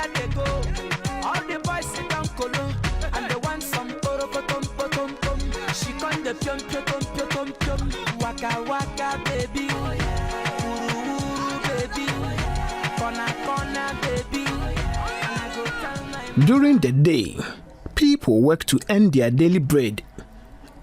waka they go. All the boys sit down colo, and they want some orokotom potom tom. She con the pium pium pium pium. Waka waka baby, uru uru baby, corner corner baby. And I go tell my. During the day, people work to earn their daily bread,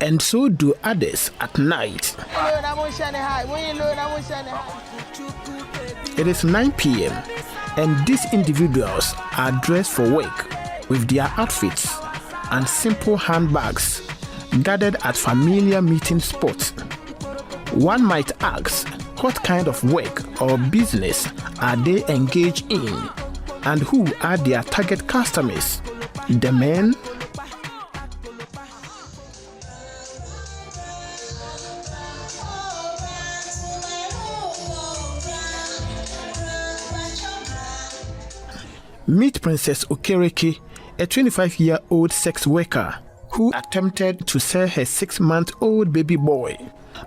and so do others at night. It is 9 p.m. and these individuals are dressed for work with their outfits and simple handbags gathered at familiar meeting spots. One might ask, what kind of work or business are they engaged in, and who are their target customers? The men? Meet Princess Okereke, a 25-year-old sex worker who attempted to sell her 6-month-old baby boy.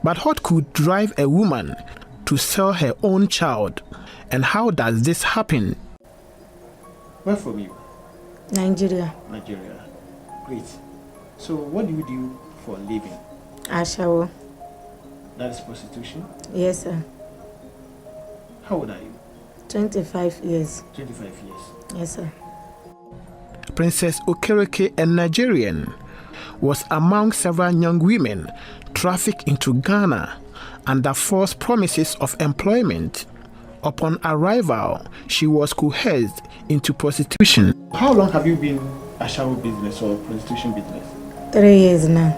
But what could drive a woman to sell her own child? And how does this happen? Where from you? Nigeria. Nigeria. Great. So what do you do for a living? Ashawo. That is prostitution? Yes, sir. How old are you? 25 years. 25 years. Yes, sir. Princess Okereke, a Nigerian, was among several young women trafficked into Ghana under false promises of employment. Upon arrival, she was coerced into prostitution. How long have you been a shower business or prostitution business? 3 years now.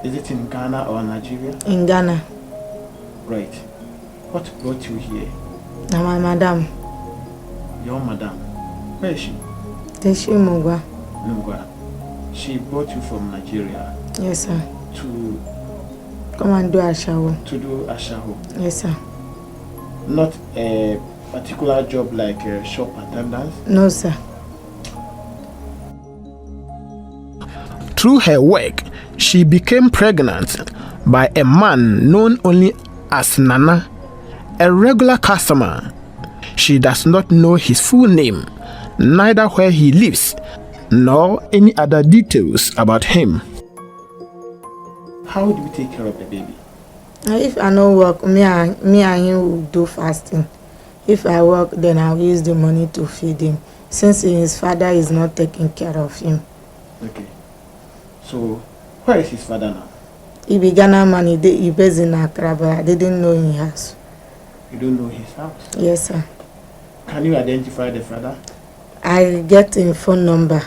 Is it in Ghana or Nigeria? In Ghana. Right. What brought you here? Now my madam. Your madam. Where is she? Teshi Mugwa. Mugwa. She brought you from Nigeria. Yes, sir. To come and do ashawo. To do ashawo. Yes, sir. Not a particular job like a shop attendant? No, sir. Through her work, she became pregnant by a man known only as Nana, a regular customer. She does not know his full name, neither where he lives, nor any other details about him. How do you take care of the baby? If I no work, me and him will do fasting. If I work, then I'll use the money to feed him, since his father is not taking care of him. Okay. So, where is his father now? He began a man, he based in Accra, but I didn't know his house. You don't know his house? Yes, sir. Can you identify the father? I get a phone number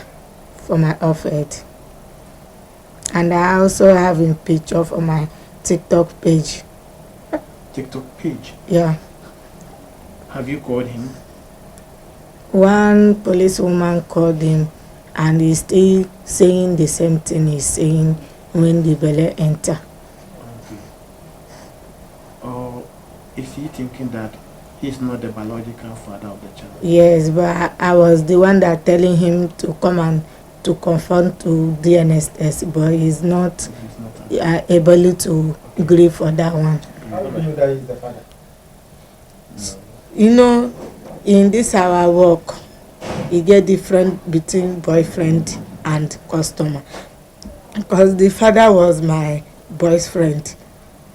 for my office. And I also have a picture for my TikTok page. TikTok page? Yeah. Have you called him? One policewoman called him, and he's still saying the same thing he's saying when the belly enter. Okay. Or is he thinking that he's not the biological father of the child? Yes, but I was the one that telling him to come and to confront to DNS test, but he's not able to agree for that one. How do you know that he's the father? No. You know, in this our work, you get different between boyfriend and customer. Because the father was my boyfriend,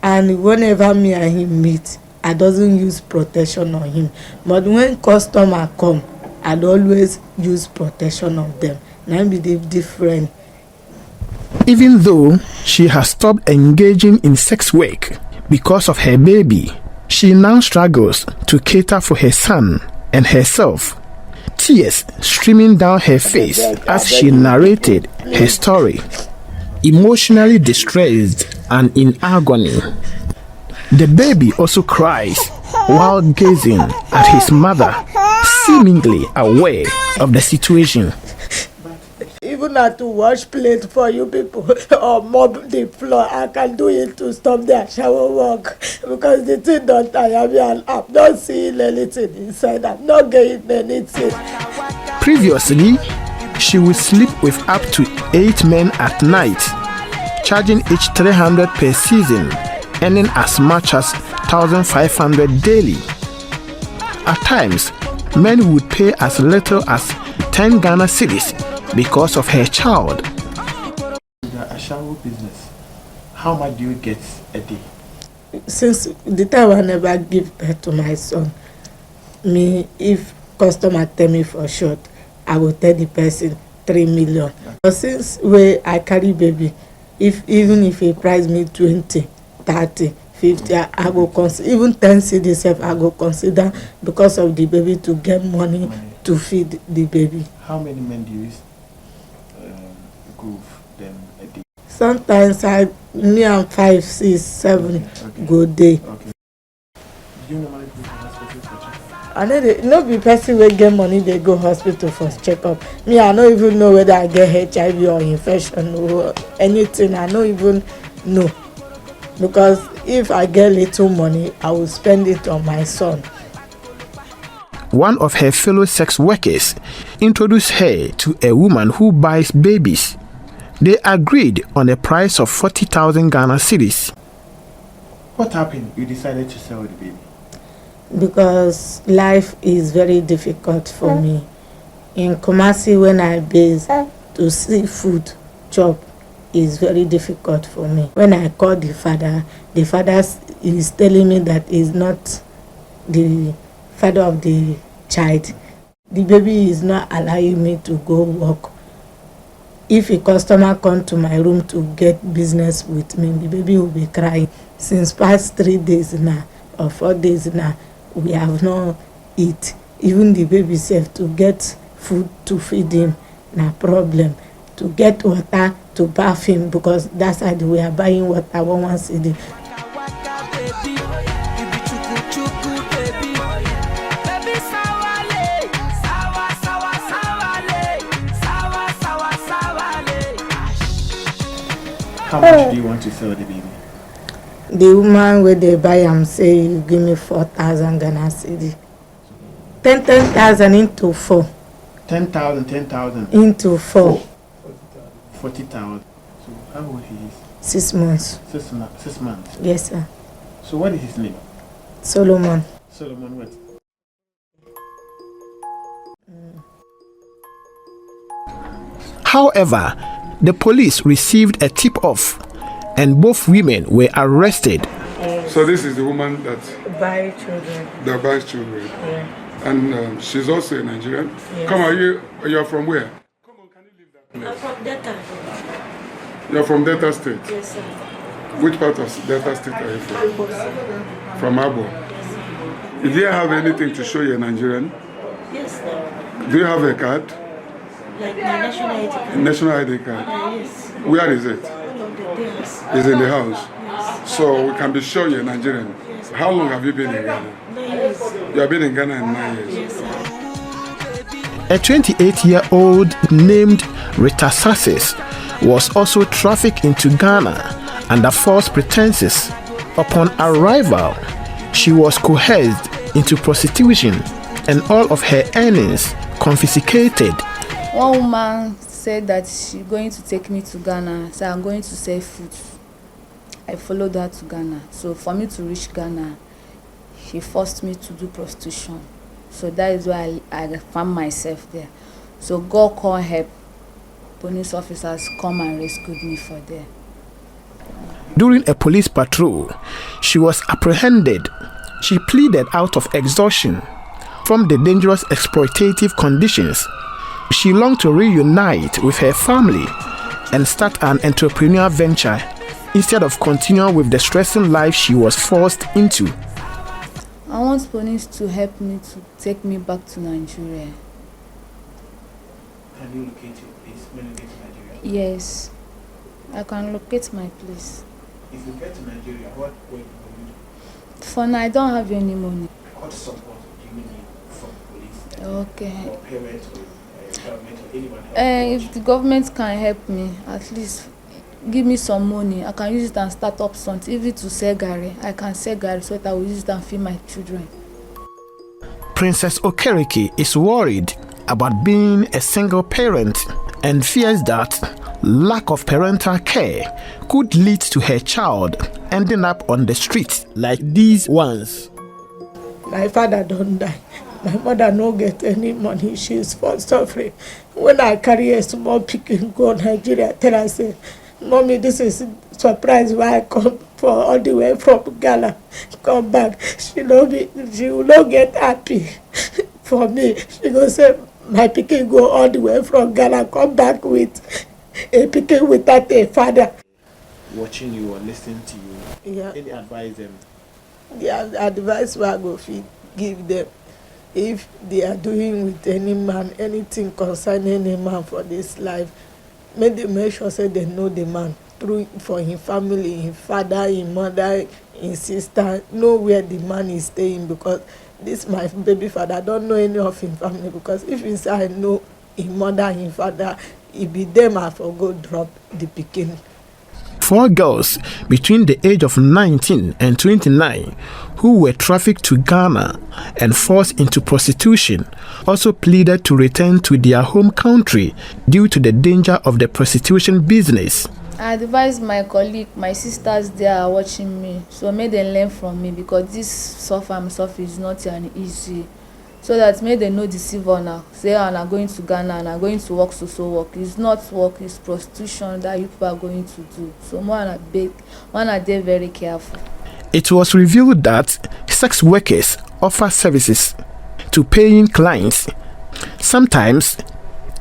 and whenever me and him meet, I doesn't use protection on him. But when customer come, I'd always use protection on them. Now be different. Even though she has stopped engaging in sex work because of her baby, she now struggles to cater for her son and herself. Tears streaming down her face as she narrated her story, emotionally distressed and in agony. The baby also cries while gazing at his mother, seemingly aware of the situation. Even not to wash plate for you people or mop the floor, I can do it to stop their shower work, because the thing don't tire me and I'm not seeing anything inside. I'm not getting anything. Previously, she would sleep with up to 8 men at night, charging each 300 per season, earning as much as 1,500 daily. At times, men would pay as little as 10 Ghana cedis because of her child. A shower business, how much do you get a day? Since the time I never give birth to my son, me, if customer tell me for short, I will tell the person 3 million. But since where I carry baby, even if he price me 20, 30, 50, I go consider, even 10 cedis, I go consider because of the baby to get money to feed the baby. How many men do you groove them a day? Sometimes me and 5, 6, 7 go day. Okay. Do you normally go to hospital for checkup? I know no be person wey get money they go hospital for checkup. Me, I don't even know whether I get HIV or infection or anything. I don't even know. Because if I get little money, I will spend it on my son. One of her fellow sex workers introduced her to a woman who buys babies. They agreed on a price of 40,000 Ghana cedis. What happened? You decided to sell the baby? Because life is very difficult for me. In Kumasi, when I base, to see food chop is very difficult for me. When I call the father is telling me that he's not the father of the child. The baby is not allowing me to go work. If a customer come to my room to get business with me, the baby will be crying. Since past 3 days now or 4 days now, we have not eat. Even the baby self, to get food to feed him, no problem. To get water to bath him, because that's how we are buying water 1 cedi. How much do you want to sell the baby? The woman where they buy am say you give me 4,000 Ghana cedi. 10,000 into 4. 10,000 into 4. 40,000. So how old he is? 6 months. 6 months. Yes, sir. So what is his name? Solomon. Solomon what? However, the police received a tip-off and both women were arrested. So this is the woman that Buy children. buys children. Yeah. And she's also a Nigerian. Yes. Come on, you're from where? Come on, can you leave that place? I'm from Delta. You're from Delta State. Yes, sir. Which part of Delta State are you from? From Abo. Do you have anything to show you're Nigerian? Yes, sir. Do you have a card? Like my national ID card. National ID card. Yes. Where is it? All of the days. It's in the house. Yes. So we can be sure you're Nigerian. Yes. How long have you been in Ghana? 9 years. You have been in Ghana in 9 years. Yes, sir. A 28-year-old named Rita Sasses was also trafficked into Ghana under false pretenses. Upon arrival, she was coerced into prostitution and all of her earnings confiscated. One woman said that she's going to take me to Ghana, so I'm going to sell food. I followed her to Ghana. So for me to reach Ghana, she forced me to do prostitution. So that is why I found myself there. So God called help. Police officers come and rescued me for there. During a police patrol, she was apprehended. She pleaded out of exhaustion from the dangerous exploitative conditions. She longed to reunite with her family and start an entrepreneurial venture instead of continuing with the stressing life she was forced into. I want police to help me to take me back to Nigeria. Can you locate your place when you get to Nigeria? Yes, I can locate my place. If you get to Nigeria, what will you do? For now, I don't have any money. What support do you need from police? Okay. Or parents or government or anyone else? If the government can help me, at least give me some money. I can use it and start up something. Even to sell gari, I can sell gari so that I will use it and feed my children. Princess Okereke is worried about being a single parent and fears that lack of parental care could lead to her child ending up on the streets like these ones. My father don't die. My mother no get any money. She's for suffering. When I carry a small pikin go Nigeria, tell her say, Mommy, this is surprise why I come for all the way from Ghana. Come back. She will not get happy for me. She go say, my pikin go all the way from Ghana, come back with a pikin without a father. Watching you or listening to you, Yeah. any advice them? The advice we are going to give them, if they are doing with any man, anything concerning any man for this life, make sure say they know the man through for his family, his father, his mother, his sister, know where the man is staying, because this my baby father, I don't know any of his family, because if he say I know his mother, his father, it be them I forgo drop the pikin. 4 girls between the age of 19 and 29 who were trafficked to Ghana and forced into prostitution also pleaded to return to their home country due to the danger of the prostitution business. I advise my colleague, my sisters, they are watching me, so may they learn from me, because this suffer is not an easy. So that may they no deceive on say and are going to Ghana and are going to work so work. It's not work, it's prostitution that you people are going to do. So one are they very careful. It was revealed that sex workers offer services to paying clients. Sometimes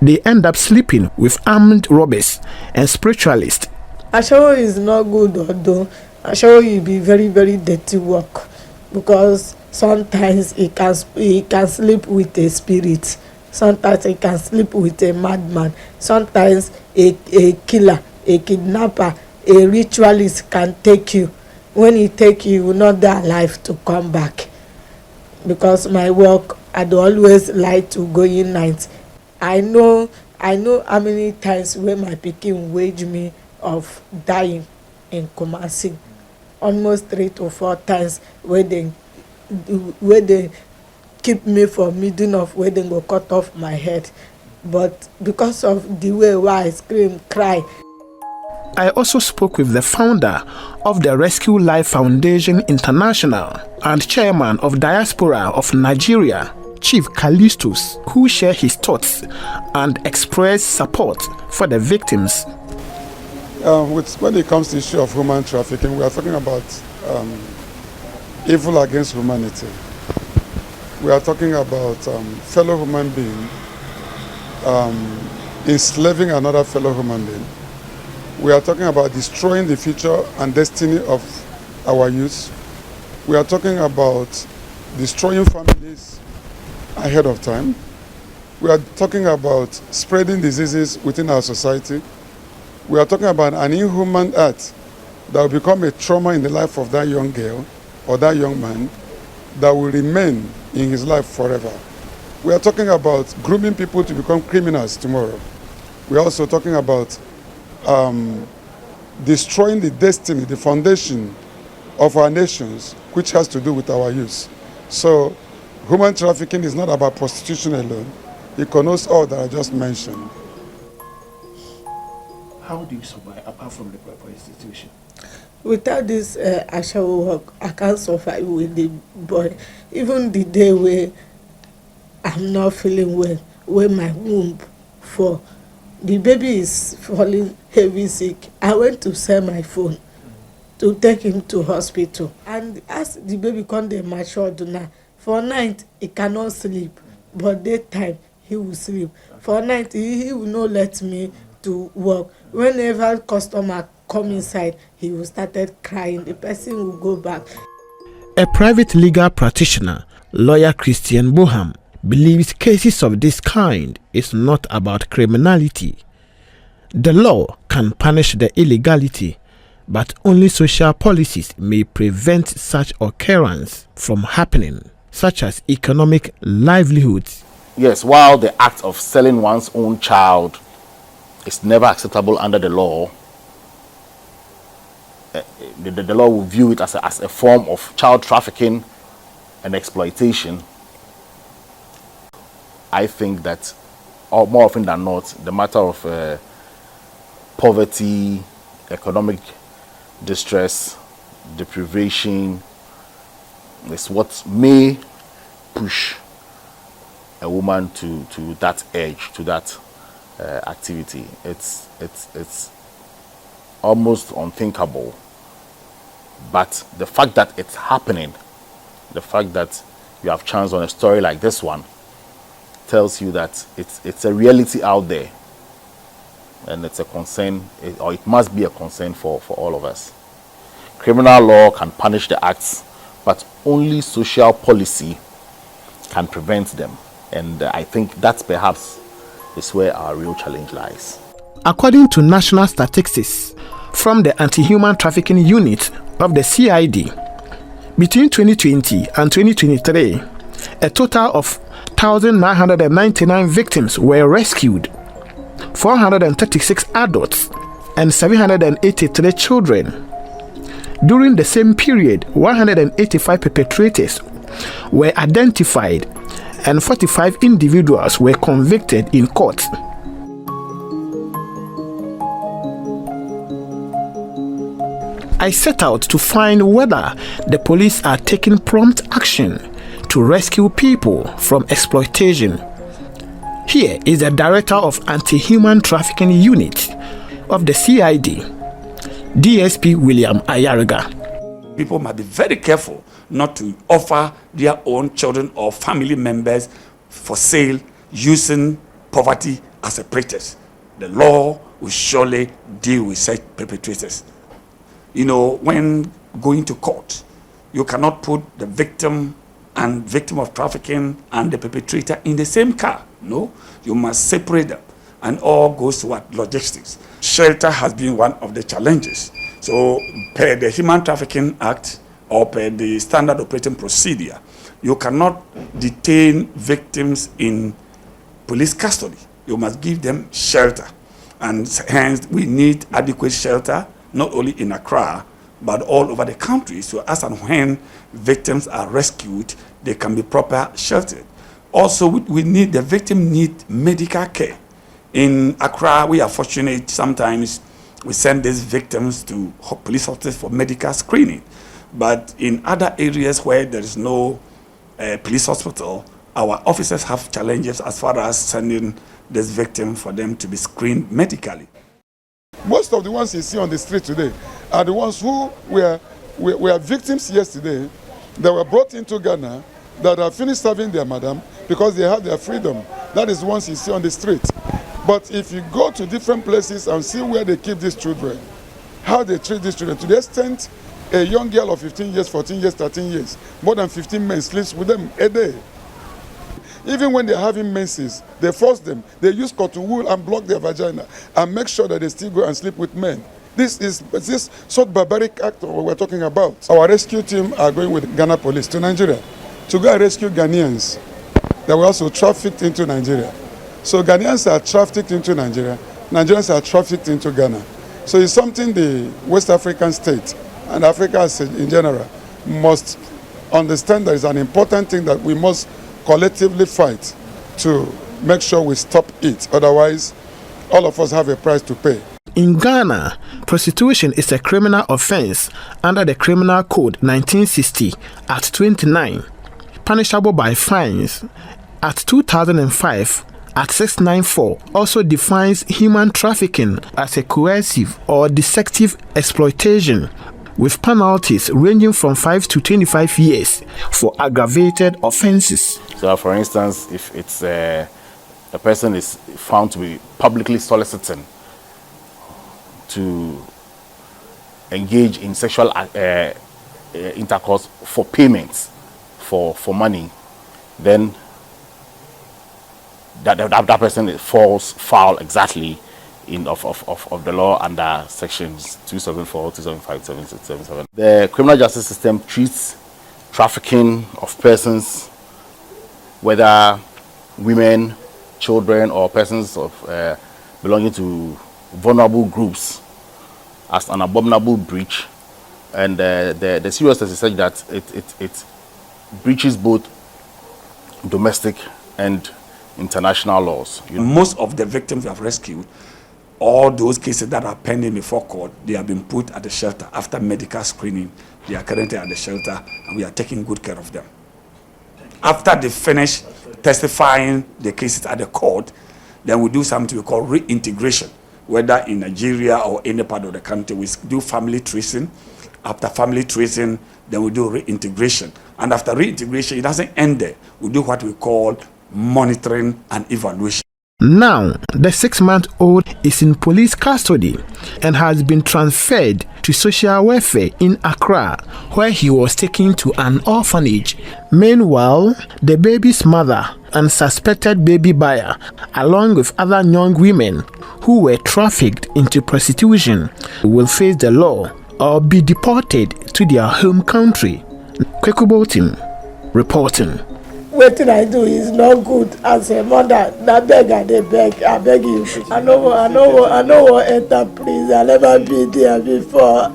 they end up sleeping with armed robbers and spiritualists. Ashawo is not good, although Ashawo will be very, very dirty work, because sometimes he can sleep with a spirit, sometimes he can sleep with a madman, sometimes a killer, a kidnapper, a ritualist can take you. When he take you, you will not be alive to come back. Because my work, I do always like to go in night. I know how many times when my pikin wage me of dying in Kumasi, almost 3 to 4 times where they keep me from middle of where they go cut off my head. But because of the way why I scream, cry. I also spoke with the founder of the Rescue Life Foundation International and chairman of Diaspora of Nigeria, Chief Callistus, who shared his thoughts and expressed support for the victims. When it comes to the issue of human trafficking, we are talking about evil against humanity. We are talking about fellow human being enslaving another fellow human being. We are talking about destroying the future and destiny of our youth. We are talking about destroying families ahead of time. We are talking about spreading diseases within our society. We are talking about an inhuman act that will become a trauma in the life of that young girl or that young man that will remain in his life forever. We are talking about grooming people to become criminals tomorrow. We are also talking about destroying the destiny, the foundation of our nations, which has to do with our youth. So human trafficking is not about prostitution alone. It connotes all that I just mentioned. How do you survive apart from the prostitution? Without this Ashawo work, I can't survive with the boy. Even the day where I'm not feeling well, where my womb fall, the baby is falling heavy sick. I went to sell my phone to take him to hospital. And as the baby come dey mature now, for night he cannot sleep, but daytime he will sleep. For night he will not let me to work. Whenever customer come inside, he will started crying. The person will go back. A private legal practitioner, lawyer Christian Boham, believes cases of this kind is not about criminality. The law can punish the illegality, but only social policies may prevent such occurrence from happening, such as economic livelihoods. Yes, while the act of selling one's own child is never acceptable under the law, the law will view it as a form of child trafficking and exploitation. I think that more often than not, the matter of poverty, economic distress, deprivation is what may push a woman to that edge, to that activity. It's almost unthinkable. But the fact that it's happening, the fact that you have chance on a story like this one, tells you that it's a reality out there, and it's a concern, or it must be a concern for all of us. Criminal law can punish the acts, but only social policy can prevent them. And I think that perhaps is where our real challenge lies. According to national statistics from the Anti-Human Trafficking Unit of the CID, between 2020 and 2023, a total of 1,999 victims were rescued, 436 adults and 783 children. During the same period, 185 perpetrators were identified and 45 individuals were convicted in court. I set out to find whether the police are taking prompt action to rescue people from exploitation. Here is the Director of Anti-Human Trafficking Unit of the CID, DSP William Ayariga. People must be very careful not to offer their own children or family members for sale using poverty as a pretext. The law will surely deal with such perpetrators. You know, when going to court, you cannot put the victim of trafficking and the perpetrator in the same car. No, you must separate them, and all goes to what? Logistics. Shelter has been one of the challenges. So, per the Human Trafficking Act or per the standard operating procedure, you cannot detain victims in police custody. You must give them shelter, and hence we need adequate shelter not only in Accra but all over the country. So, as and when victims are rescued, they can be proper sheltered. Also, the victim need medical care. In Accra, we are fortunate. Sometimes we send these victims to police hospitals for medical screening. But in other areas where there is no police hospital, our officers have challenges as far as sending this victim for them to be screened medically. Most of the ones you see on the street today are the ones who were victims yesterday, that were brought into Ghana, that have finished serving their madam because they have their freedom. That is the ones you see on the street. But if you go to different places and see where they keep these children, how they treat these children, to the extent a young girl of 15 years, 14 years, 13 years, more than 15 men sleeps with them a day. Even when they're having menses, they force them. They use cotton wool and block their vagina and make sure that they still go and sleep with men. This is this sort of barbaric act we're talking about. Our rescue team are going with Ghana police to Nigeria to go and rescue Ghanaians that were also trafficked into Nigeria. So Ghanaians are trafficked into Nigeria, Nigerians are trafficked into Ghana. So it's something the West African state and Africa in general must understand that it's an important thing that we must collectively fight to make sure we stop it. Otherwise, all of us have a price to pay. In Ghana, prostitution is a criminal offense under the Criminal Code 1960 at 29, punishable by fines. At 2005, at 694, also defines human trafficking as a coercive or deceptive exploitation, with penalties ranging from 5 to 25 years for aggravated offenses. So, for instance, if it's a person is found to be publicly soliciting to engage in sexual intercourse for payments, for money, then that person falls foul exactly of the law under sections 274, 275, 276, 277. The criminal justice system treats trafficking of persons, whether women, children, or persons of belonging to vulnerable groups, as an abominable breach, and the seriousness is such that it breaches both domestic and international laws. Most of the victims we have rescued, all those cases that are pending before court, they have been put at the shelter. After medical screening, they are currently at the shelter, and we are taking good care of them. After they finish testifying the cases at the court, then we do something we call reintegration, whether in Nigeria or any part of the country. We do family tracing. After family tracing, then we do reintegration. And after reintegration, it doesn't end there. We do what we call monitoring and evaluation. Now, the 6-month-old is in police custody and has been transferred to social welfare in Accra, where he was taken to an orphanage. Meanwhile, the baby's mother and suspected baby buyer, along with other young women who were trafficked into prostitution, will face the law or be deported to their home country. Kwekubotim reporting. What I do is not good as a mother. I beg, I beg you. I know what enter, please. I never been there before.